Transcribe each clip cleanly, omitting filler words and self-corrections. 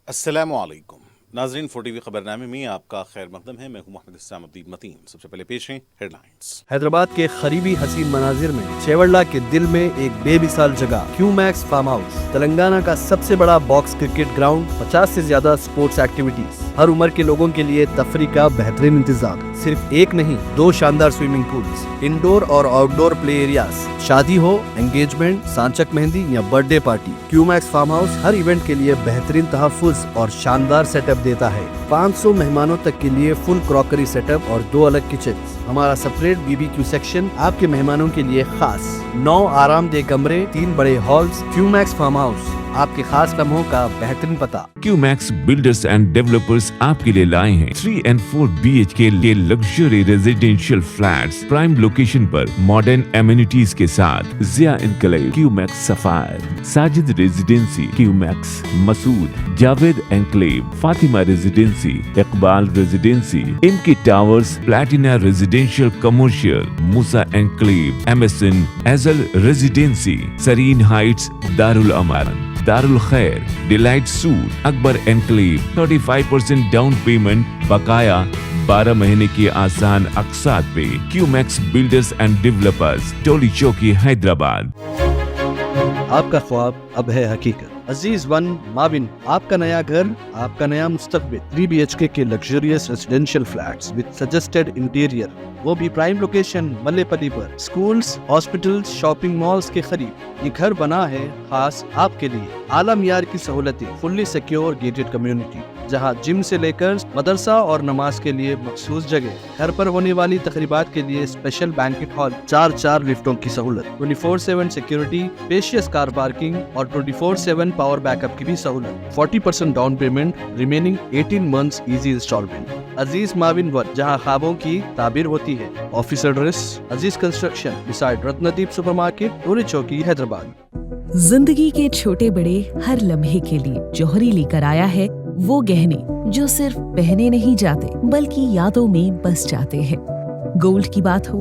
अस्सलाम वालेकुम नाजरीन, 4 TV खबरनामे में आपका खैर मकदम है। मैं हूं मोहम्मद इस्लामुद्दीन मतीन। सबसे पहले पेश हैं हेडलाइंस। हैदराबाद के करीबी हसीन मनाजिर में चेवड़ला के दिल में एक बेमिसाल जगह क्यूमैक्स फार्म हाउस, तेलंगाना का सबसे बड़ा बॉक्स क्रिकेट ग्राउंड, 50 से ज्यादा स्पोर्ट्स एक्टिविटीज, हर उम्र के लोगों के लिए तफरी का बेहतरीन इंतजाम। सिर्फ एक नहीं, 2 शानदार स्विमिंग पूल्स, इंडोर और आउटडोर प्ले एरियाज। शादी हो, एंगेजमेंट, सांचक मेहंदी या birthday party, Qmax farm house हर इवेंट के लिए बेहतरीन तहफ्फुज़ और शानदार सेटअप देता है। 500 मेहमानों तक के लिए फुल क्रॉकरी सेटअप और 2 अलग किचन, हमारा सेपरेट BBQ सेक्शन आपके मेहमानों के लिए खास, 9 आरामदेह कमरे, 3 बड़े हॉल्स। क्यूमैक्स फार्म हाउस, आपके खास लम्हों का बेहतरीन पता। क्यूमैक्स बिल्डर्स एंड डेवलपर्स आपके लिए लाए हैं 3 and 4 BHK के luxury residential flats prime location पर मॉडर्न एमिनिटीज के साथ। Zia enclave, Qmax sapphire, Sajid residency, Qmax Masood, Javed enclave, Fatima residency, Iqbal residency, इनकी towers, platina residential commercial, Musa enclave, MSN एजल residency, Sareen heights, Darul Aman, Darul Khair, delight suite, Akbar enclave, 35% down payment, बकाया 12 महीने की आसान अकसात पे। Qmax builders and developers, Toli Chowki, Hyderabad. आपका ख्वाब अब है हकीकत। अजीज वन माविन, आपका नया घर, आपका नया मुस्तकबिल। 3 BHK के luxurious residential flats with suggested interior, वो भी प्राइम लोकेशन मल्लेपल्ली पर, स्कूल्स, हॉस्पिटल्स, शॉपिंग मॉल्स के करीब। ये घर बना है खास आपके लिए। आला मियार की सहूलतें, फुल्ली सिक्योर गेटेड कम्युनिटी, जहां जिम से लेकर मदरसा और नमाज के लिए मखसूस जगह। घर पर होने वाली तकरीबात के लिए स्पेशल बैंकेट हॉल, 4 लिफ्टों की सहूलत, 24/7 सिक्योरिटी, स्पेशियस कार पार्किंग और 24/7 पावर बैकअप की भी सहूलत। 40% down payment, remaining 18 months easy installment. Aziz Mauvin one, जहां ख्वाबों की ताबीर होती है। Office address Aziz construction beside Ratnadeep supermarket, Toli Chowki, Hyderabad. जिंदगी के छोटे बड़े हर लम्हे के लिए जौहरी लेकर आया है वो गहने जो सिर्फ पहने नहीं जाते बल्कि यादों में बस जाते हैं। गोल्ड की बात हो,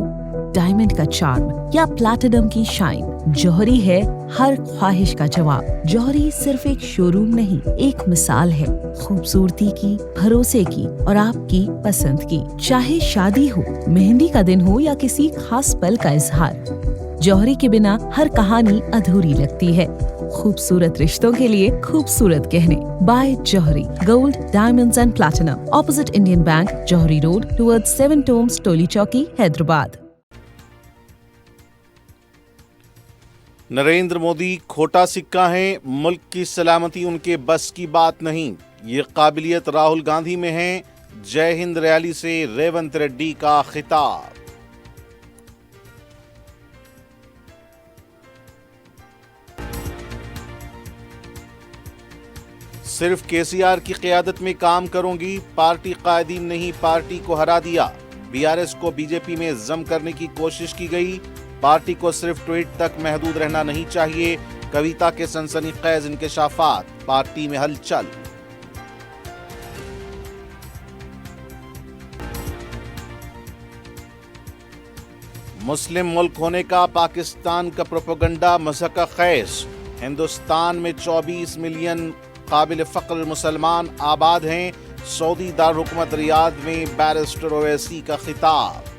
डायमंड का चार्म या प्लैटिनम की शाइन, जौहरी है हर ख्वाहिश का जवाब। जौहरी सिर्फ एक शोरूम नहीं, एक मिसाल है खूबसूरती की, भरोसे की और आपकी पसंद की। चाहे शादी हो, मेहंदी का दिन हो या किसी खास पल का इजहार, जौहरी के बिना हर कहानी अधूरी लगती है। खूबसूरत रिश्तों के लिए खूबसूरत गहने by Jauhari, gold, diamonds and platinum, opposite Indian bank, Jauhari road, towards 7 tombs, Toli Chowki, Hyderabad. Narendra Modi खोटा सिक्का हैं, मुल्क की सलामती उनके बस की बात नहीं। ये काबिलियत राहुल गांधी में है। जय हिंद रैली से रेवंत रेड्डी का खिताब। सिर्फ केसीआर की क़यादत में काम करूंगी, पार्टी कायदीन नहीं पार्टी को हरा दिया। BRS को बीजेपी में जम करने की कोशिश की गई। पार्टी को सिर्फ ट्वीट तक महदूद रहना नहीं चाहिए। कविता के सनसनीखेज इंकशाफात, पार्टी में हलचल। मुस्लिम मुल्क होने का पाकिस्तान का प्रोपेगेंडा मज़हक़ ख़ैस। हिंदुस्तान में 24 मिलियन काबिल फ़क्र मुसलमान आबाद हैं। सऊदी दारुल-हुकूमत रियाद में बैरिस्टर ओवैसी का खिताब।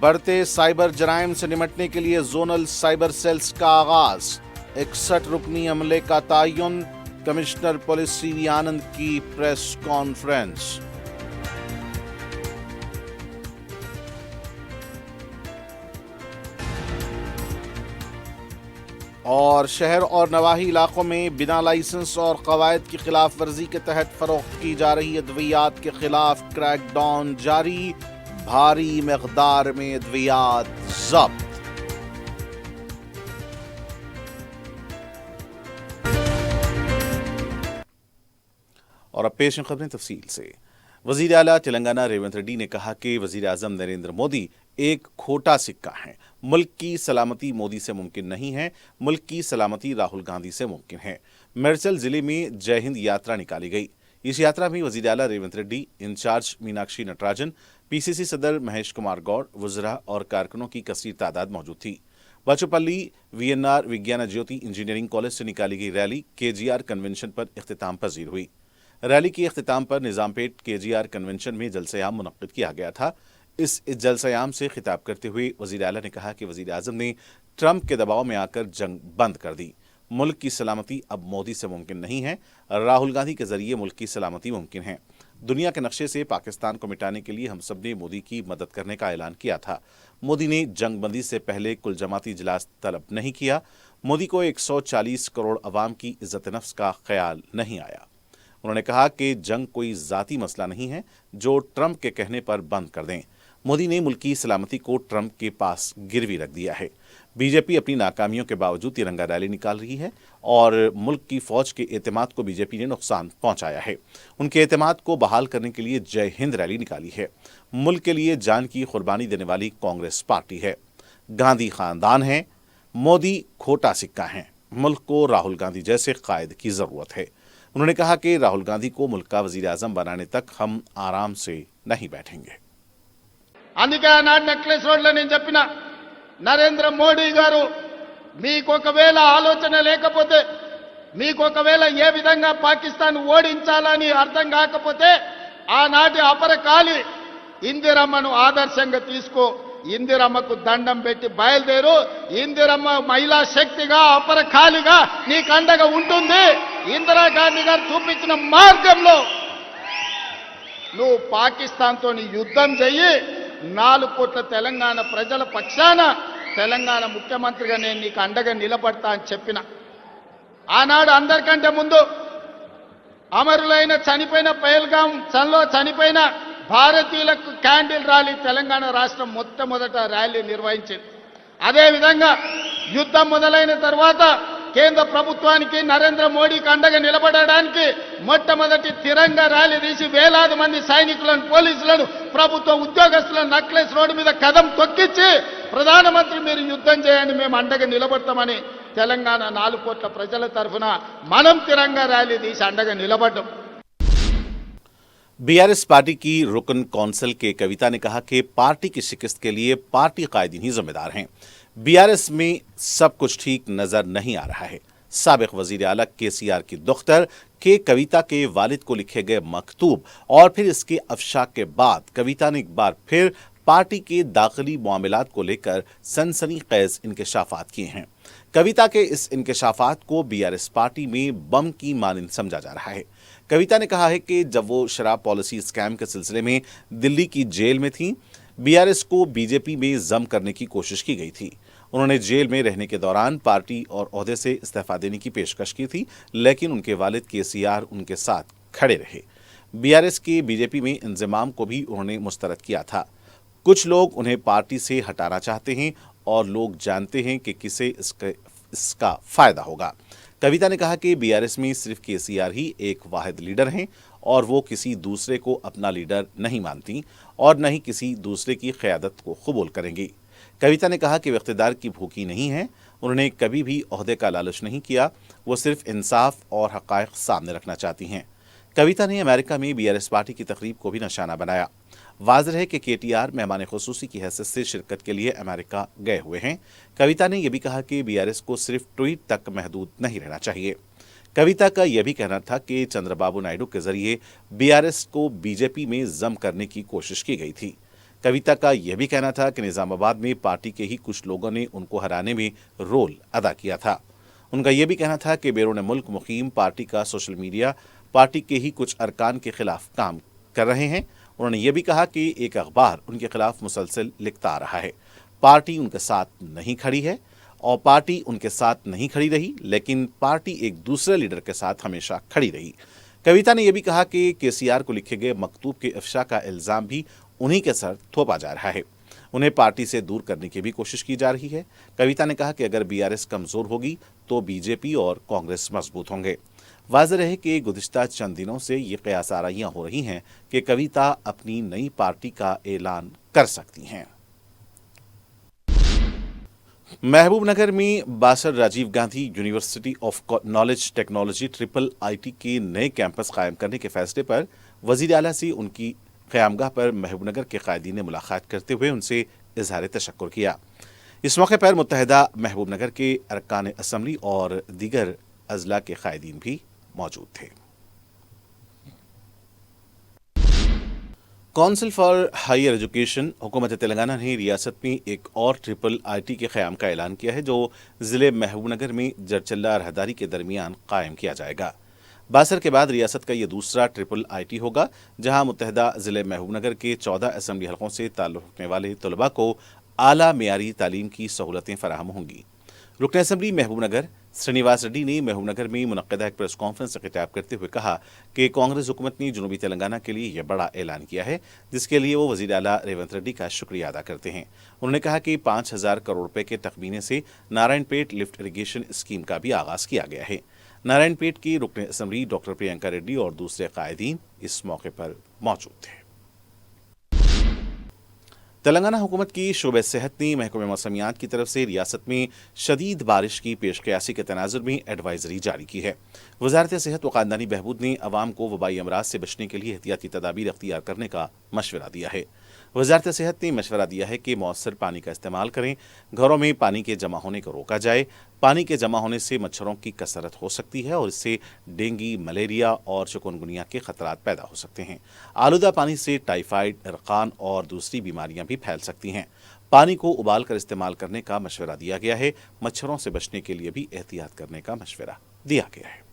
बढ़ते साइबर जराइम से निपटने के लिए जोनल साइबर सेल्स का आगाज। 61 रुकनी अमले का तयन। कमिश्नर पुलिस CV आनंद की प्रेस कॉन्फ्रेंस। और शहर और नवाही इलाकों में बिना लाइसेंस और कवायद की खिलाफ वर्जी के तहत फरोख्त की जा रही अद्वियात के खिलाफ क्रैकडाउन जारी। भारी मकदार में अद्वियात जब्त। और अब पेश खबरें तफसील से। वजीर आला तेलंगाना रेवंत रेड्डी ने कहा कि वजीर आजम नरेंद्र मोदी एक खोटा सिक्का है। मुल्क की सलामती मोदी से मुमकिन नहीं है, मुल्क की सलामती राहुल गांधी से मुमकिन है। मेरचल जिले में जय हिंद यात्रा निकाली गई। इस यात्रा में वज़ीर आला रेवंत रेड्डी, इंचार्ज मीनाक्षी नटराजन, पीसीसी सदर महेश कुमार गौड़, वुज़रा और कारकुनों की कसीर तादाद मौजूद थी। बचुपल्ली वीएनआर विज्ञान ज्योति इंजीनियरिंग कॉलेज से निकाली गई रैली केजीआर कन्वेंशन पर इख्तिताम पजीर हुई। रैली के इख्तिताम पर निजामपेट केजीआर कन्वेंशन में जलसयाम मुनक्किद किया गया था। इस जलसयाम से खिताब करते हुए वज़ीर आला ने कहा कि वज़ीर आज़म ने ट्रंप के दबाव में आकर जंग बंद कर दी। मुल्क की सलामती अब मोदी से मुमकिन नहीं है, राहुल गांधी के जरिए मुल्क की सलामती मुमकिन है। दुनिया के नक्शे से पाकिस्तान को मिटाने के लिए हम सब ने मोदी की मदद करने का ऐलान किया था। मोदी ने जंगबंदी से पहले कुल जमाती इजलास तलब नहीं किया। मोदी को 140 करोड़ अवाम की इज्जत नफ्स का ख्याल नहीं आया। उन्होंने कहा कि जंग कोई ज़ाती मसला नहीं है जो ट्रंप के कहने पर बंद कर दें। मोदी ने मुल्क की सलामती को ट्रंप के पास गिरवी रख दिया है। बीजेपी अपनी नाकामियों के बावजूद तिरंगा रैली निकाल रही है और मुल्क की फौज के एतमाद को बीजेपी ने नुकसान पहुंचाया है। उनके एतमाद को बहाल करने के लिए जय हिंद रैली निकाली है। मुल्क के लिए जान की कुर्बानी देने वाली कांग्रेस पार्टी है। गांधी खानदान है, मोदी खोटा सिक्का है। मुल्क को राहुल गांधी जैसे कायद की जरूरत है। उन्होंने कहा कि राहुल गांधी को मुल्क का वजीर आजम बनाने तक हम आराम से नहीं बैठेंगे। అందుకే ఆనాడు నెక్లెస్ రోడ్లో నేను చెప్పిన నరేంద్ర మోడీ గారు మీకు ఒకవేళ ఆలోచన లేకపోతే, మీకు ఒకవేళ ఏ విధంగా పాకిస్తాన్ ఓడించాలని అర్థం కాకపోతే ఆనాటి అపరకాలి ఇందిరమ్మను ఆదర్శంగా తీసుకో, ఇందిరమ్మకు దండం పెట్టి బయలుదేరు, ఇందిరమ్మ మహిళా శక్తిగా అపరకాలిగా నీకు అండగా ఉంటుంది। ఇందిరాగాంధీ గారు చూపించిన మార్గంలో నువ్వు పాకిస్తాన్తో యుద్ధం చెయ్యి, 4 కోట్ల తెలంగాణ ప్రజల పక్షాన తెలంగాణ ముఖ్యమంత్రిగా నేను నీకు అండగా నిలబడతా అని చెప్పిన। ఆనాడు అందరికంటే ముందు అమరులైన చనిపోయిన పహల్గాం చల్లో చనిపోయిన భారతీయులకు క్యాండిల్ ర్యాలీ తెలంగాణ రాష్ట్రం మొట్టమొదట ర్యాలీ నిర్వహించింది। అదేవిధంగా యుద్ధం మొదలైన తర్వాత కేంద్ర ప్రభుత్వానికి నరేంద్ర మోడీకి అండగా నిలబడడానికి మొట్టమొదటి తిరంగా ర్యాలీ తీసి వేలాది మంది సైనికులను, పోలీసులను, ప్రభుత్వ ఉద్యోగస్తులను నక్లెస్ రోడ్డు మీద కదం తొక్కించి ప్రధానమంత్రి మీరు యుద్ధం చేయండి, మేము అండగా నిలబడతామని తెలంగాణ 4 కోట్ల ప్రజల తరఫున మనం తిరంగా ర్యాలీ తీసి అండగా నిలబడ్డాం। बीआरएस पार्टी की रुकन कौंसिल के कविता ने कहा कि पार्टी की शिकस्त के लिए पार्टी कायदीन ही जिम्मेदार हैं। बीआरएस में सब कुछ ठीक नजर नहीं आ रहा है। साबिक वजीर आला केसीआर की दुख्तर के कविता के वालिद को लिखे गए मकतूब और फिर इसके अफशा के बाद कविता ने एक बार फिर पार्टी के दाखिली मामलात को लेकर सनसनीखेज इंकशाफात किए हैं। कविता के इस इंकशाफात को बीआरएस पार्टी में बम की मानंद समझा जा रहा है। कविता ने कहा है कि जब वो शराब पॉलिसी स्कैम के सिलसिले में दिल्ली की जेल में थी, बीआरएस को बीजेपी में जम करने की कोशिश की गई थी। उन्होंने जेल में रहने के दौरान पार्टी और ओहदे से इस्तीफा देने की पेशकश की थी, लेकिन उनके वालिद केसीआर उनके साथ खड़े रहे। बीआरएस के बीजेपी में इंजमाम को भी उन्होंने मुस्तरद किया था। कुछ लोग उन्हें पार्टी से हटाना चाहते हैं और लोग जानते हैं कि किसे इसका फायदा होगा। कविता ने कहा कि बीआरएस में सिर्फ केसीआर ही एक वाहिद लीडर हैं और वो किसी दूसरे को अपना लीडर नहीं मानती और न ही किसी दूसरे की क़यादत को कबूल करेंगी। कविता ने कहा कि वे इक़्तिदार की भूखी नहीं है। उन्होंने कभी भी ओहदे का लालच नहीं किया, वो सिर्फ इंसाफ और हक़ाइक़ सामने रखना चाहती हैं। कविता ने अमेरिका में बीआरएस पार्टी की तकरीब को भी निशाना बनाया। वाज़ेह है कि केटीआर मेहमान खुसूसी की हैसियत से शिरकत के लिए अमेरिका गए हुए हैं। कविता ने यह भी कहा कि बीआरएस को सिर्फ ट्वीट तक महदूद नहीं रहना चाहिए। कविता का यह भी कहना था कि चंद्रबाबू नायडू के जरिए बीआरएस को बीजेपी में जम करने की कोशिश की गई थी। कविता का यह भी कहना था कि निजामाबाद में पार्टी के ही कुछ लोगों ने उनको हराने में रोल अदा किया था। उनका यह भी कहना था कि बैरून मुल्क मुकीम पार्टी का सोशल मीडिया पार्टी के ही कुछ अरकान के खिलाफ काम कर रहे हैं। उन्होंने ये भी कहा कि एक अखबार उनके खिलाफ मुसलसल लिखता आ रहा है। पार्टी उनके साथ नहीं खड़ी है और पार्टी उनके साथ नहीं खड़ी रही, लेकिन पार्टी एक दूसरे लीडर के साथ हमेशा खड़ी रही। कविता ने यह भी कहा कि केसीआर को लिखे गए मकतूब के अफशा का इल्ज़ाम भी उन्हीं के सर थोपा जा रहा है। उन्हें पार्टी से दूर करने की भी कोशिश की जा रही है। कविता ने कहा कि अगर बीआरएस कमज़ोर होगी तो बीजेपी और कांग्रेस मजबूत होंगे। वाज़ेह है कि गुज़िश्ता चंद दिनों से ये क़यास आराइयाँ हो रही हैं कि कविता अपनी नई पार्टी का ऐलान कर सकती हैं। महबूब नगर में Basar Rajiv Gandhi university of knowledge technology IIIT के नए कैंपस कायम करने के फैसले पर वजीर आला से उनकी क़यामगाह पर महबूब नगर के कायदीन ने मुलाकात करते हुए उनसे इजहार तशक्कुर किया। इस मौके पर मुत्तहिदा महबूब नगर के अरकान असम्बली और दीगर अजला के कायदीन भी मौजूद थे। काउंसिल फॉर हायर एजुकेशन हुकूमत तेलंगाना ने रियासत में एक और IIIT के क़याम का ऐलान किया है, जो ज़िले महबूब नगर में जरचल्ला रहदारी के दरमियान कायम किया जाएगा। बासर के बाद रियासत का यह दूसरा IIIT होगा, जहां मुत्तहिदा ज़िले महबूब नगर के 14 असम्बली हलकों से ताल्लुक़ रखने वाले तलबा को आला मेयारी तालीम की सहूलतें फराहम होंगी। रुकन असम्बली महबूब नगर श्रीनिवास रेड्डी ने महबूब नगर में मुनक्किदा एक प्रेस कॉन्फ्रेंस से खिताब करते हुए कहा कि कांग्रेस हुकूमत ने जनूबी तेलंगाना के लिए यह बड़ा ऐलान किया है, जिसके लिए वो वज़ीर आला रेवंत रेड्डी का शुक्रिया अदा करते हैं। उन्होंने कहा कि 5,000 करोड़ रुपए के तखमीने से नारायणपेट लिफ्ट इरीगेशन स्कीम का भी आगाज़ किया गया है। नारायणपेट की रुकन असम्बली डॉक्टर प्रियंका रेड्डी और दूसरे कायदीन इस मौके पर मौजूद थे। तेलंगाना हुकूमत की शोबे सेहत ने महकमे मौसमियात की तरफ से रियासत में शदीद बारिश की पेशकयासी के तनाजुर में एडवाइजरी जारी की है। वजारत सेहत व ख़ानदानी बहबूद ने अवाम को वबाई अमराज से बचने के लिए एहतियाती तदाबीर अख्तियार करने का मशवरा दिया है। वजारत सेहत ने मशवरा दिया है कि मौसर पानी का इस्तेमाल करें, घरों में पानी के जमा होने को रोका जाए। पानी के जमा होने से मच्छरों की कसरत हो सकती है और इससे डेंगू, मलेरिया और चिकनगुनिया के खतरात पैदा हो सकते हैं। आलूदा पानी से टाइफाइड, इरकान और दूसरी बीमारियां भी फैल सकती हैं। पानी को उबाल कर इस्तेमाल करने का मशवरा दिया गया है। मच्छरों से बचने के लिए भी एहतियात करने का मशवरा दिया गया है।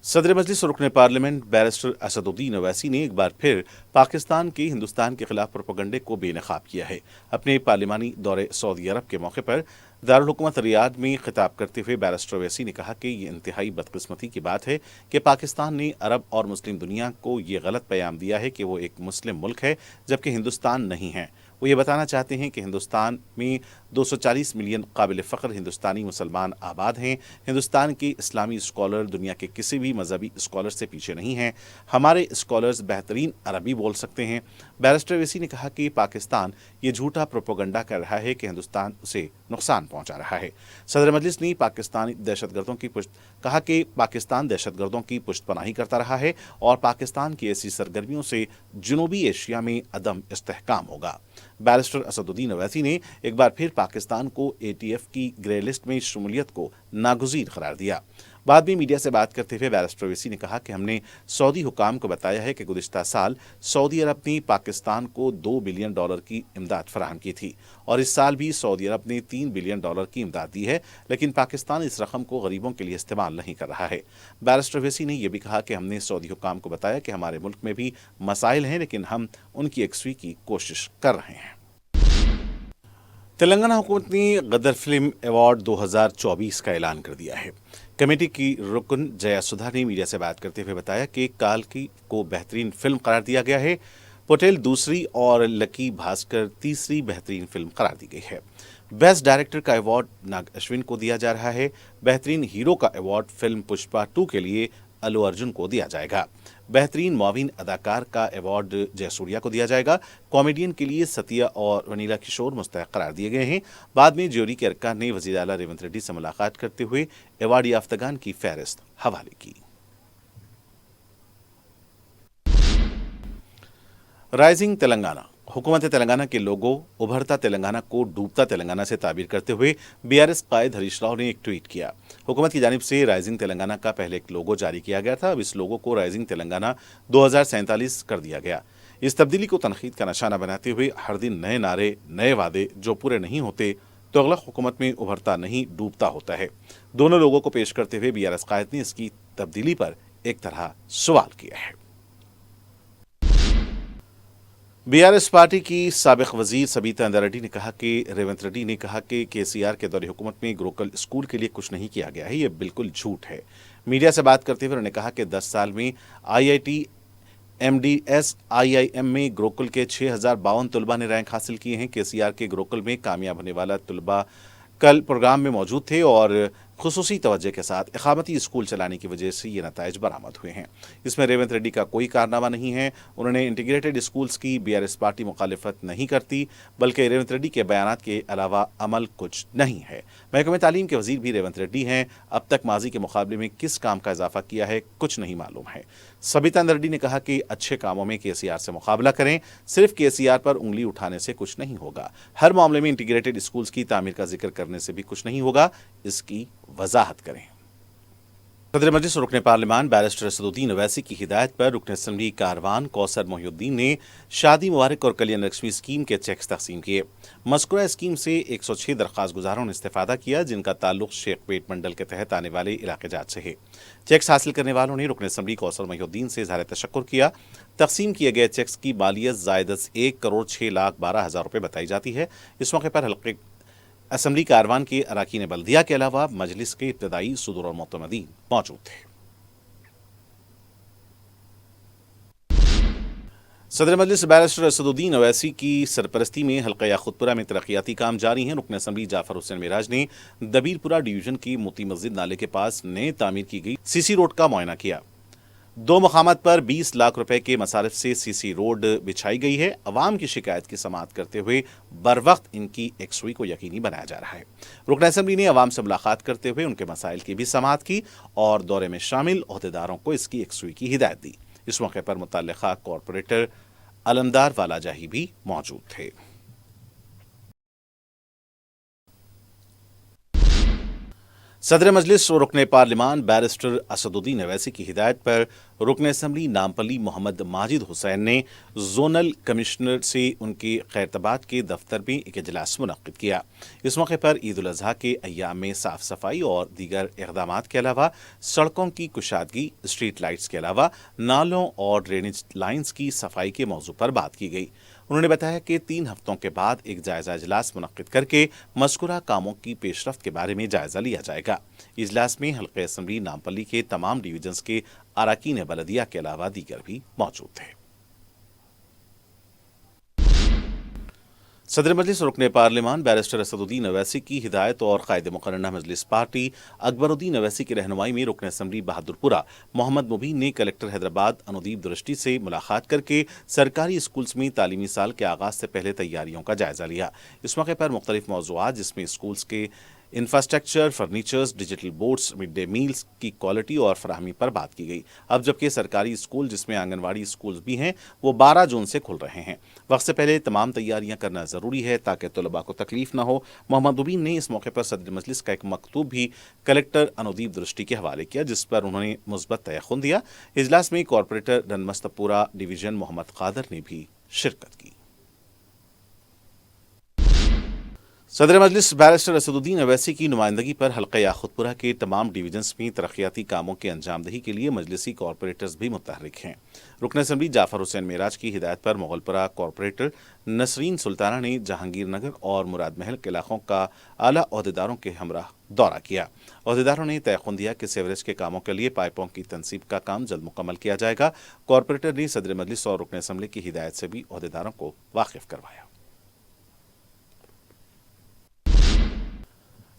सदर मजलिस रुकन पार्लियामेंट बैरिस्टर असदुद्दीन ओवैसी ने एक बार फिर पाकिस्तान के हिंदुस्तान के खिलाफ प्रोपेगंडे को बेनकाब किया है। अपने पार्लिमानी दौरे सऊदी अरब के मौके पर दारुल हुकूमत रियाद में खिताब करते हुए बैरिस्टर ओवैसी ने कहा कि ये इंतहाई बदकिस्मती की बात है कि पाकिस्तान ने अरब और मुस्लिम दुनिया को ये गलत पैगाम दिया है कि वो एक मुस्लिम मुल्क है, जबकि हिंदुस्तान नहीं है। वो ये बताना चाहते हैं कि हिंदुस्तान में 240 मिलियन काबिल फ़ख्र हिंदुस्तानी मुसलमान आबाद हैं। हिंदुस्तान के इस्लामी स्कॉलर दुनिया के किसी भी मजहबी स्कॉलर से पीछे नहीं हैं। हमारे स्कॉलर्स बेहतरीन अरबी बोल सकते हैं। बैरिस्टर ओवैसी ने कहा कि पाकिस्तान ये झूठा प्रोपेगेंडा कर रहा है कि हिंदुस्तान उसे नुकसान पहुंचा रहा है। सदर मजलिस ने पाकिस्तानी दहशतगर्दों की कहा कि पाकिस्तान दहशतगर्दों की पुष्टपनाही करता रहा है और पाकिस्तान की ऐसी सरगर्मियों से जनूबी एशिया में अदम इस्तेहकाम होगा। बैरिस्टर असदुद्दीन ओवैसी ने एक बार फिर पाकिस्तान को ATF की ग्रे लिस्ट में शमूलियत को नागुज़ीर करार दिया। बाद में मीडिया से बात करते हुए बैरिस्टर ओवैसी ने कहा कि हमने सऊदी हुकाम को बताया है कि गुज़िश्ता साल सऊदी अरब ने पाकिस्तान को $2 बिलियन की इमदाद फराहम की थी और इस साल भी सऊदी अरब ने $3 बिलियन की इमदाद दी है, लेकिन पाकिस्तान इस रकम को गरीबों के लिए इस्तेमाल नहीं कर रहा है। बैरिस्टर ओवैसी ने यह भी कहा कि हमने सऊदी हुकाम को बताया कि हमारे मुल्क में भी मसाइल हैं, लेकिन हम उनकी यकसुई की कोशिश कर रहे हैं। तेलंगाना हुकूमत ने गदर फिल्म अवार्ड 2024 का ऐलान कर दिया है। कमेटी की रुकन जया सुधा ने मीडिया से बात करते हुए बताया कि काल की को बेहतरीन फिल्म करार दिया गया है। पटेल दूसरी और लकी भास्कर तीसरी बेहतरीन फिल्म करार दी गई है। बेस्ट डायरेक्टर का अवार्ड नाग अश्विन को दिया जा रहा है। बेहतरीन हीरो का अवार्ड फिल्म पुष्पा 2 के लिए अल्लू अर्जुन को दिया जाएगा। बेहतरीन मुआविन अदाकार का अवार्ड जयसूर्या को दिया जाएगा। कॉमेडियन के लिए सतिया और वनीला किशोर मुस्तहक करार दिए गए हैं। बाद में ज्यूरी के अरकान ने वज़ीर आला रेवंत रेड्डी से मुलाकात करते हुए अवार्ड याफ्तगान की फहरिस्त हवाले की। राइजिंग तेलंगाना हुकूमत तेलंगाना के लोगों उभरता तेलंगाना को डूबता तेलंगाना से ताबीर करते हुए BRS कायद हरीश राव ने एक ट्वीट किया। हुकूमत की जानिब से राइजिंग तेलंगाना का पहले एक लोगो जारी किया गया था। अब इस लोगो को राइजिंग तेलंगाना 2047 कर दिया गया। इस तब्दीली को तनकीद का निशाना बनाते हुए हर दिन नए नारे, नए वादे जो पूरे नहीं होते तो अगला हुकूमत में उभरता नहीं डूबता होता है। दोनों लोगों को पेश करते हुए BRS कायद ने इसकी तब्दीली पर एक तरह सवाल किया है। BRS पार्टी की साबिक वजीर सबीता इंदिरा रेड्डी ने कहा कि रेवंत रेड्डी ने कहा कि KCR के दौरे हुकूमत में गुरुकुल स्कूल के लिए कुछ नहीं किया गया है। ये बिल्कुल झूठ है। मीडिया से बात करते हुए उन्होंने कहा कि 10 साल में IIT MDS IIM में गुरुकुल के 6052 तलबा ने रैंक हासिल किए हैं। KCR के गुरुकुल में कामयाब होने वाला तलबा कल प्रोग्राम में मौजूद थे और खुसूसी तवज्जो के साथ इकामती स्कूल चलाने की वजह से ये नताइज बरामद हुए हैं। इसमें रेवंत रेड्डी का कोई कारनामा नहीं है। उन्होंने इंटीग्रेटेड स्कूल्स की बीआरएस पार्टी मुखालिफत नहीं करती, बल्कि रेवंत रेड्डी के बयानात के अलावा अमल कुछ नहीं है। महकमे तालीम के वजीर भी रेवंत रेड्डी हैं। अब तक माजी के मुकाबले में किस काम का इजाफा किया है कुछ नहीं मालूम है। सबिता रेड्डी ने कहा कि अच्छे कामों में केसीआर से मुकाबला करें, सिर्फ केसीआर पर उंगली उठाने से कुछ नहीं होगा। हर मामले में इंटीग्रेटेड स्कूल्स की तामीर का जिक्र करने से भी कुछ नहीं होगा, इसकी वजाहत करें। सदर मजलिस रुकन पार्लिमान बैरिस्टर असदुद्दीन अवैसी की हिदायत पर रुकन असम्बली कारवान कौसर मोहिउद्दीन ने शादी मुबारक और कल्याण लक्ष्मी स्कीम के चेक्स तकसीम किए। मज़कूरा स्कीम से 106 दरख्वास्त गुजारों ने इस्तेफादा किया, जिनका ताल्लुक शेख पेट मंडल के तहत आने वाले इलाके जात से है। चेक्स हासिल करने वालों ने रुकन असम्बली कौसर मोहिउद्दीन से इज़हार तशक्कुर किया। तकसीम किए गए चेक्स की मालियत ज़ायदत 1,06,12,000 रुपये बताई जाती है। इस मौके पर हल्के असम्बली कारवान के अराकीन बल्दिया के अलावा मजलिस के इब्तदाई सुदूर और मोतमदीन मौजूद थे। सदर मजलिस बैरिस्टर असदुद्दीन अवैसी की सरपरस्ती में हल्का याखुतपुरा में तरक्याती काम जारी हैं। रुकन असम्बली जाफर हुसैन मिराज ने दबीरपुरा डिवीजन की मोती मस्जिद नाले के पास नए तामीर की गई सीसी रोड का मुआयना किया। 2 मकामात पर 20 लाख रुपए के मसारिफ से सीसी रोड बिछाई गई है। अवाम की शिकायत की समाअत करते हुए बर वक्त इनकी एकसुई को यकीनी बनाया जा रहा है। रुकन असम्बली ने अवाम से मुलाकात करते हुए उनके मसाइल की भी समाअत की और दौरे में शामिल ओहदेदारों को इसकी एकसुई की हिदायत दी। इस मौके पर मुतल्लिका कॉरपोरेटर अलमदार वालाजाही भी मौजूद थे। सदर मजलिस और रुकन पार्लिमान बैरिस्टर असदुद्दीन अवैसी की हिदायत पर रुकन असम्बली नामपल्ली मोहम्मद माजिद हुसैन ने जोनल कमिश्नर से उनके खैरतबात के दफ्तर में एक इजलास मुनक्किद किया। इस मौके पर ईद उल अजहा के अय्याम में साफ सफाई और दीगर इक़दामात के अलावा सड़कों की कुशादगी, स्ट्रीट लाइट्स के अलावा नालों और ड्रेनेज लाइन्स की सफाई के मौजू पर बात की गई। उन्होंने बताया कि 3 हफ्तों के बाद एक जायजा इजलास मुनक्किद करके मज़कूरा कामों की पेशरफ्त के बारे में जायजा लिया जाएगा। इजलास में हल्के असम्बली नामपल्ली के तमाम डिवीजन्स के अराकीन बलदिया के अलावा दीगर भी मौजूद थे। सदर मजलिस रुकन पार्लिमान बैरिस्टर असदुद्दीन अवैसी की हिदायत और कायद मुकर्रना मजलिस पार्टी अकबरुद्दीन अवैसी की रहनुमाई में रुकन असम्बली बहादुरपुरा मोहम्मद मुबीन ने कलेक्टर हैदराबाद अनुदीप दृष्टि से मुलाकात करके सरकारी स्कूल्स में तालीमी साल के आगाज से पहले तैयारियों का जायजा लिया। इस मौके पर मुख्तलिफ मौज़ूआत जिसमें स्कूल्स के infrastructure, furnitures, digital boards, mid day meals की क्वालिटी और फराहमी पर बात की गई। अब जबकि सरकारी स्कूल जिसमें आंगनवाड़ी स्कूल्स भी हैं वो 12 जून से खुल रहे हैं। वक्त से पहले तमाम तैयारियां करना ज़रूरी है ताकि तलबा को तकलीफ न हो। मोहम्मद मुबीन ने इस मौके पर सदर मजलिस का एक मकतूब भी कलेक्टर अनुदीप दृष्टि के हवाले किया, जिस पर उन्होंने मुस्बत तयखुन दिया। इजलास में कॉरपोरेटर रनमस्तपुरा डिवीजन मोहम्मद कादर ने भी शिरकत की। सदर मजलिस बैरिस्टर असदुद्दीन अवैसी की नुमाइंदगी पर हल्का याखुतपुरा के तमाम डिवीजन्स में तरक्याती कामों के अंजामदही के लिए मजलिसी कॉरपोरेटर्स भी मुतहरिक हैं। रुकन असम्बली जाफर हुसैन मेराज की हिदायत पर मुगलपुरा कॉरपोरेटर नसरीन सुल्ताना ने जहांगीर नगर और मुराद महल के इलाकों का आला ओहदेदारों के हमराह दौरा किया। ओहदेदारों ने तयखुन दिया कि सीवरेज के कामों के लिए पाइपों की तनसीब का काम जल्द मुकम्मल किया जाएगा। कॉरपोरेटर ने सदर मजलिस और रुकन असम्बली की हिदायत से भी ओहदेदारों को वाकिफ करवाया।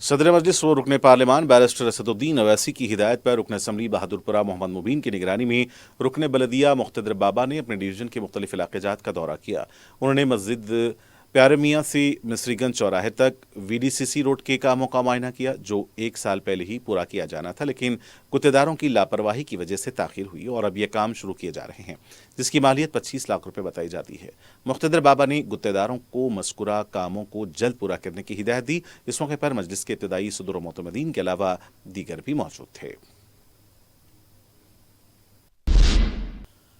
सदर मजलिस व रुकन पार्लिमान बैरिस्टर असदुद्दीन अवैसी की हिदायत पर रुकन असम्बली बहादुरपुरा मोहम्मद मुबीन की निगरानी में रुकन बलदिया मुख्तदर बाबा ने अपने डिवीजन के मुख्तलिफ इलाके जात का दौरा किया। उन्होंने मस्जिद प्यारे मियाँ से मिस्रीगंज चौराहे तक VDCC रोड के कामों का मुआयना किया, जो 1 साल पहले ही पूरा किया जाना था, लेकिन गुत्तेदारों की लापरवाही की वजह से ताखिर हुई और अब ये काम शुरू किए जा रहे हैं, जिसकी मालियत 25 लाख रुपए बताई जाती है। मुख्तदर बाबा ने गुत्तेदारों को मज़कूरा कामों को जल्द पूरा करने की हिदायत दी। इस मौके पर मजलिस के इब्तदाई सदर व मोतमदीन के अलावा दीगर भी मौजूद थे।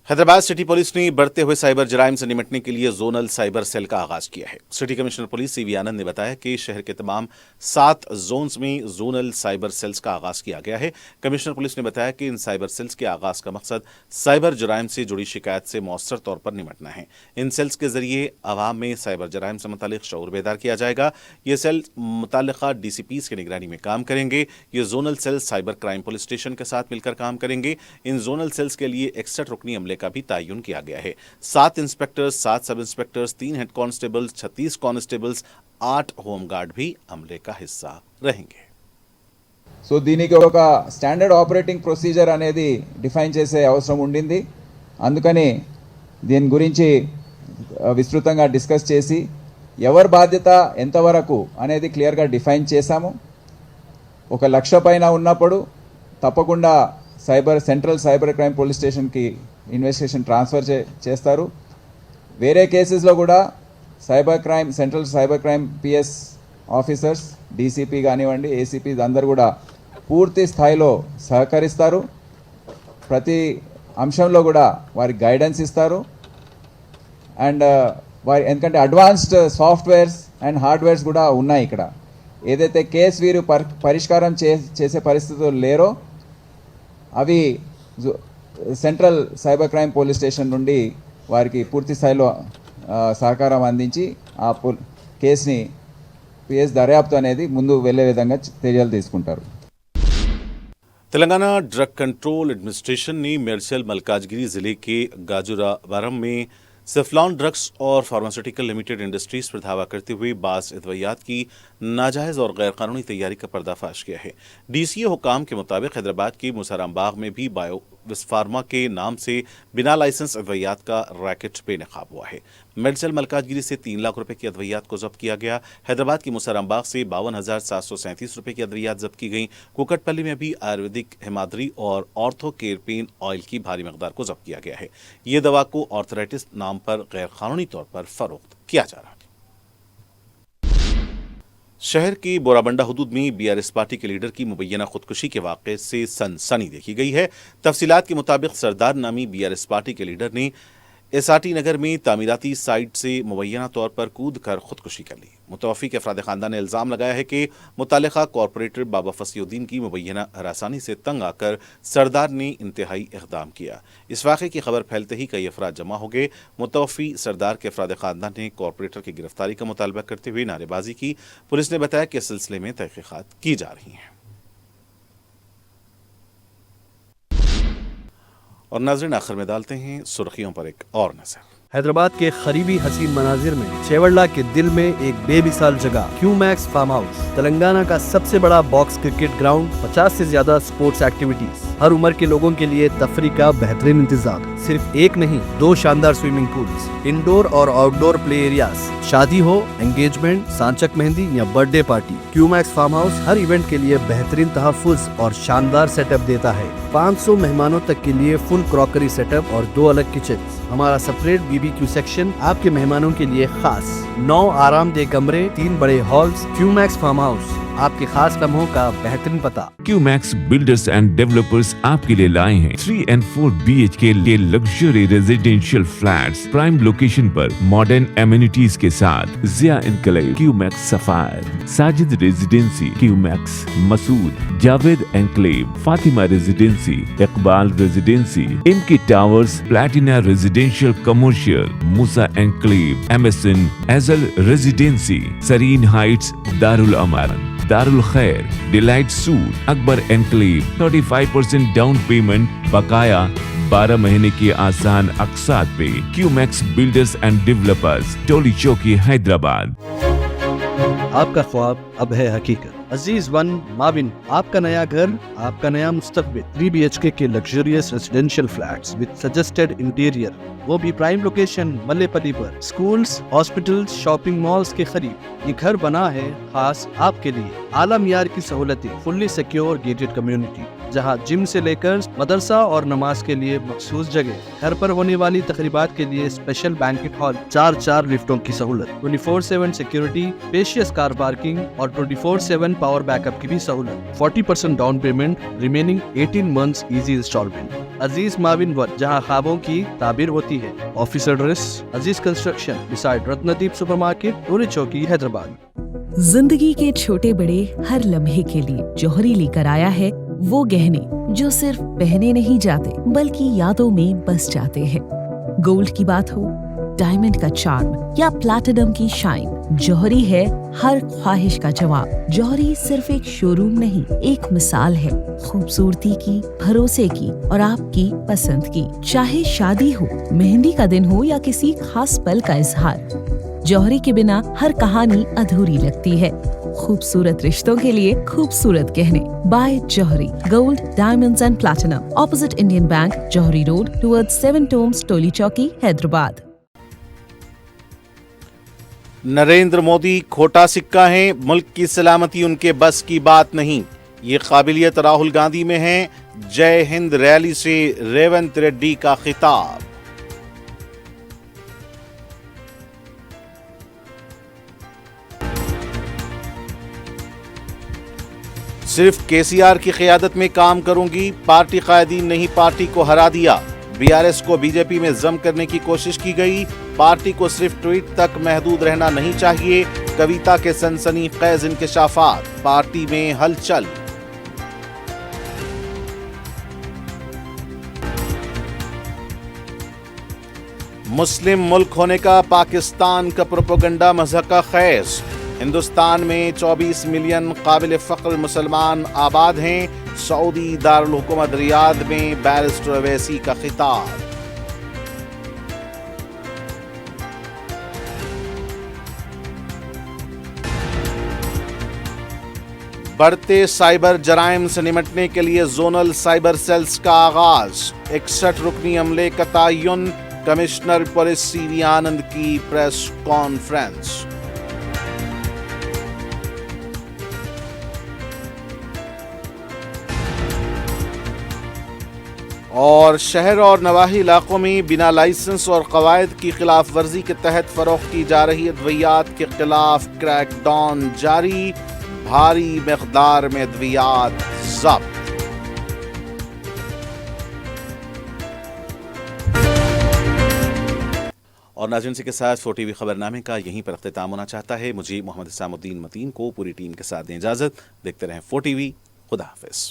हैदराबाद सिटी पुलिस ने बढ़ते हुए साइबर जराइम से निपटने के लिए जोनल साइबर सेल का आगाज किया है। सिटी कमिश्नर पुलिस CV आनंद ने बताया कि शहर के तमाम 7 जोन्स में जोनल साइबर सेल्स का आगाज किया गया है। कमिश्नर पुलिस ने बताया कि इन साइबर सेल्स के आगाज का मकसद साइबर जराइम से जुड़ी शिकायत से मौसर तौर पर निपटना है। इन सेल्स के जरिए आवाम में साइबर जराइम से मुतालिक शऊर बेदार किया जाएगा। ये सेल मुताल्लिका DCPs की निगरानी में काम करेंगे। ये zonal cells cyber crime police station के साथ मिलकर काम करेंगे। इन जोनल सेल्स के लिए 61 रुकनी अमले का भी तयन किया गया है। 7 इंस्पेक्टर्स, 7 सब inspectors, 3 head constables, 36 constables, 8 home guard भी अमले का हिस्सा रहेंगे। సో దీనికి ఒక స్టాండర్డ్ ఆపరేటింగ్ ప్రొసీజర్ అనేది డిఫైన్ చేసే అవసరం ఉండింది. అందుకని దీని గురించి విస్తృతంగా డిస్కస్ చేసి ఎవరి బాధ్యత ఎంతవరకు అనేది క్లియర్గా డిఫైన్ చేశాము. 1,00,000 పైన ఉన్నప్పుడు తప్పకుండా సెంట్రల్ సైబర్ క్రైమ్ పోలీస్ స్టేషన్కి ఇన్వెస్టిగేషన్ ట్రాన్స్ఫర్ చేస్తారు. వేరే కేసెస్లో కూడా central cyber crime PS officers, DCP కానివ్వండి, ఏసీపీ అందరు కూడా పూర్తి స్థాయిలో సహకరిస్తారు. ప్రతి అంశంలో కూడా వారికి గైడెన్స్ ఇస్తారు. అండ్ ఎందుకంటే అడ్వాన్స్డ్ సాఫ్ట్వేర్స్ అండ్ హార్డ్వేర్స్ కూడా ఉన్నాయి ఇక్కడ. ఏదైతే కేసు వీరు పరిష్కారం చేసే పరిస్థితులు లేరో అవి central cyber crime police station నుండి వారికి పూర్తి స్థాయిలో సహకారం అందించి ఆ కేసుని పిఎస్ దర్యాప్తు అనేది ముందు వెళ్ళే విధంగా చర్యలు తీసుకుంటారు. तेलंगाना ड्रग कंट्रोल एडमिनिस्ट्रेशन ने मेरचल मलकाजगिरी जिले के गाजुरावारम में सेफ्लॉन ड्रग्स और फार्मास्यूटिकल लिमिटेड इंडस्ट्रीज पर धावा करते हुए बास अद्वियात की नाजायज और गैरकानूनी तैयारी का पर्दाफाश किया है. डीसीए हुकाम के मुताबिक हैदराबाद के मुसाराम बाग में भी बायोविस्फार्मा के नाम से बिना लाइसेंस अद्वियात का रैकेट बेनकाब हुआ है. मेरचल मलकाजगिरी से 3 लाख रुपए की अद्वियात को जब्त किया गया. हैदराबाद की मुसाराम बाग से 52,737 रुपए की अद्वियात जब्त की गई. कुकटपल्ली में भी आयुर्वेदिक हिमाद्री और ऑर्थो केरपेन ऑयल की भारी मकदार को जब्त किया गया है. ये दवा को ऑर्थराइटिस नाम पर गैर कानूनी तौर पर फरोख्त किया जा रहा है. शहर के बोराबंडा हुदूद में बीआरएस पार्टी के लीडर की मुबैना खुदकुशी के वाक़े से सनसनी देखी गई है. तफसीलात के मुताबिक सरदार नामी बीआरएस पार्टी के लीडर ने एसआरटी नगर में तामीराती साइट से मुबैना तौर पर कूद कर खुदकुशी कर ली. मुतवफ़ी के अफराद ख़ानदान ने इल्ज़ाम लगाया है कि मुतालिका कॉरपोरेटर बाबा फसीउद्दीन की मुबैना हरासानी से तंग आकर सरदार ने इंतहाई इक़दाम किया. इस वाक़े की खबर फैलते ही कई अफराद जमा हो गए. मुतवफ़ी सरदार के अफराद ख़ानदान ने कॉरपोरेटर की गिरफ्तारी का मुतालबा करते हुए नारेबाजी की. पुलिस ने बताया कि इस सिलसिले में तहक़ीक़ात की जा रही हैं. और नाज़रीन, आखिर में डालते हैं सुर्खियों पर एक और नजर. हैदराबाद के करीबी हसीन मनाजिर में चेवड़ला के दिल में एक बेमिसाल जगह क्यूमैक्स फार्म हाउस, तेलंगाना का सबसे बड़ा बॉक्स क्रिकेट ग्राउंड, 50 से ज्यादा स्पोर्ट्स एक्टिविटीज, हर उम्र के लोगों के लिए तफरी का बेहतरीन इंतजाम. सिर्फ एक नहीं, 2 शानदार स्विमिंग पूल्स, इंडोर और आउटडोर प्ले एरियाज. शादी हो, एंगेजमेंट, सांचक मेहंदी या birthday party, Qmax farm house हर इवेंट के लिए बेहतरीन तहफ़्फ़ुज़ और शानदार सेटअप देता है. 500 मेहमानों तक के लिए फुल क्रॉकरी सेटअप और 2 अलग किचन. हमारा सेपरेट बीबीक्यू सेक्शन आपके मेहमानों के लिए खास. 9 आरामदेह कमरे, 3 बड़े हॉल्स. क्यूमैक्स फार्म हाउस, आपके खास लम्हों का बेहतरीन पता. क्यूमैक्स बिल्डर्स एंड डेवलपर्स आपके लिए लाए हैं 3 and 4 BHK के luxury residential flats prime location पर मॉडर्न एमिनिटीज के साथ. Zia enclave, Qmax sapphire, Sajid residency, Qmax Masood, Javed enclave, Fatima residency, Iqbal residency, इनकी towers, platina residential commercial, Musa enclave, MSN एजल residency, Sareen heights, Darul Amaran, Darul Khair, delight suite, Akbar enclave. 35% down payment बकाया, 12 महीने की आसान अक़सात पे. Qmax builders and developers, Toli Chowki, Hyderabad. आपका ख्वाब अब है हकीकत. अजीज वन माविन, आपका नया घर, आपका नया मुस्तकबिल. 3 BHK के luxurious residential flats with suggested interior, वो भी प्राइम लोकेशन मल्लेपल्ली पर. स्कूल्स, हॉस्पिटल्स, शॉपिंग मॉल्स के करीब ये घर बना है खास आपके लिए. आला मियार की सहूलतें, फुल्ली सिक्योर गेटेड कम्युनिटी जहां जिम से लेकर मदरसा और नमाज के लिए मखसूस जगह. घर पर होने वाली तकरीबात के लिए स्पेशल बैंकेट हॉल, 4 लिफ्टों की सहूलत, 24/7 सिक्योरिटी, स्पेशियस कार पार्किंग और 24/7 पावर बैकअप की भी सहूलत. 40% down payment, remaining 18 months easy installment. Aziz Mauvin one, जहां ख्वाबों की ताबीर होती है. Office address Aziz construction beside Ratnadeep supermarket, Toli Chowki, Hyderabad. जिंदगी के छोटे बड़े हर लम्हे के लिए जौहरी लेकर आया है वो गहने जो सिर्फ पहने नहीं जाते बल्कि यादों में बस जाते हैं. गोल्ड की बात हो, डायमंड का चार्म या प्लैटिनम की शाइन, जौहरी है हर ख्वाहिश का जवाब. जौहरी सिर्फ एक शोरूम नहीं, एक मिसाल है खूबसूरती की, भरोसे की और आपकी पसंद की. चाहे शादी हो, मेहंदी का दिन हो या किसी खास पल का इजहार, जौहरी के बिना हर कहानी अधूरी लगती है. खूबसूरत रिश्तों के लिए खूबसूरत गहने by Jauhari gold diamonds and platinum opposite Indian bank Jauhari road towards 7 tombs Toli Chowki Hyderabad. Narendra Modi खोटा सिक्का हैं, मुल्क की सलामती उनके बस की बात नहीं, ये काबिलियत राहुल गांधी में है। जय हिंद रैली से रेवंत रेड्डी का खिताब। सिर्फ केसीआर की क़यादत में काम करूंगी, पार्टी कायदीन नहीं पार्टी को हरा दिया। बीआरएस को बीजेपी में जम करने की कोशिश की गई, पार्टी को सिर्फ ट्वीट तक महदूद रहना नहीं चाहिए। कविता के सनसनीखेज इंकशाफात, पार्टी में हलचल। मुस्लिम मुल्क होने का पाकिस्तान का प्रोपेगेंडा मज़हका खैस। हिंदुस्तान में 24 मिलियन काबिल फ़ख्र मुसलमान आबाद हैं। सऊदी दारुल हुकूमत रियाद में बैरिस्टर अवैसी का खिताब। बढ़ते साइबर जराइम से निपटने के लिए जोनल साइबर सेल्स का आगाज। 61 रुकनी अमले का तयन, कमिश्नर पुलिस सीवी आनंद की प्रेस कॉन्फ्रेंस। और शहर और नवाही इलाकों में बिना लाइसेंस और कवायद की खिलाफ वर्जी के तहत फरोख्त की जा रही अद्वियात के खिलाफ क्रैकडाउन जारी, भारी मकदार में अद्वियात जब्त। और नाज़रीन के साथ 4TV खबरनामे का यहीं पर अख्तिताम होना चाहता है। मुझे मोहम्मद इसामुद्दीन मतीन को पूरी टीम के साथ दें इजाज़त। देखते रहें 4TV। खुदा हाफिज़।